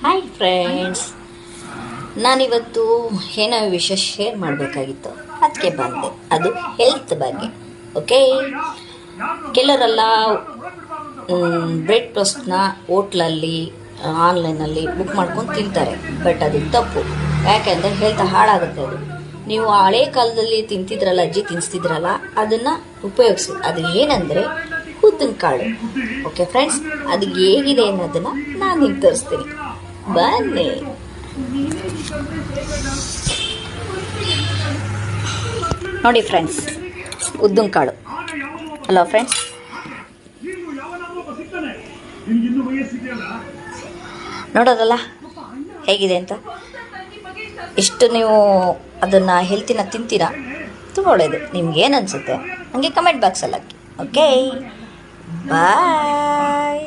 Hi friends, ನಾನಿವತ್ತು ಏನೋ ವಿಷಯ ಶೇರ್ ಮಾಡಬೇಕಾಗಿತ್ತು, ಅದಕ್ಕೆ ಬಂದೆ. ಅದು ಹೆಲ್ತ್ ಬಗ್ಗೆ. ಓಕೆ, ಕೆಲವರೆಲ್ಲ ಬ್ರೆಡ್ ಟೋಸ್ಟ್ನ ಹೋಟ್ಲಲ್ಲಿ ಆನ್ಲೈನಲ್ಲಿ ಬುಕ್ ಮಾಡ್ಕೊಂಡು ತಿಂತಾರೆ. ಬಟ್ ಅದು ತಪ್ಪು. ಯಾಕೆಂದರೆ ಹೆಲ್ತ್ ಹಾಳಾಗುತ್ತೆ. ಅದು ನೀವು ಹಳೆ ಕಾಲದಲ್ಲಿ ತಿಂತಿದ್ರಲ್ಲ, ಅಜ್ಜಿ ತಿನ್ನಿಸ್ತಿದ್ರಲ್ಲ, ಅದನ್ನು ಉಪಯೋಗಿಸಿ. ಅದು ಏನಂದರೆ ಉದ್ದಿನ ಕಾಳು. ಓಕೆ ಫ್ರೆಂಡ್ಸ್, ಅದು ಹೇಗಿದೆ ಅನ್ನೋದನ್ನು ನಾನು ನಿಮ್ಗೆ ತೋರಿಸ್ತೀನಿ, ಬನ್ನಿ. ನೋಡಿ ಫ್ರೆಂಡ್ಸ್, ಉದ್ದಿನ ಕಾಳು. ಹಲೋ ಫ್ರೆಂಡ್ಸ್, ನೋಡೋದಲ್ಲ ಹೇಗಿದೆ ಅಂತ. ಇಷ್ಟು ನೀವು ಅದನ್ನು ಹೆಲ್ತಿನ ತಿಂತೀರಾ, ತುಂಬ ಒಳ್ಳೆಯದು. ನಿಮ್ಗೆ ಏನು ಅನಿಸುತ್ತೆ ನನಗೆ ಕಮೆಂಟ್ ಬಾಕ್ಸಲ್ಲಿ ಹಾಕಿ. ಓಕೆ, ಬಾಯ್.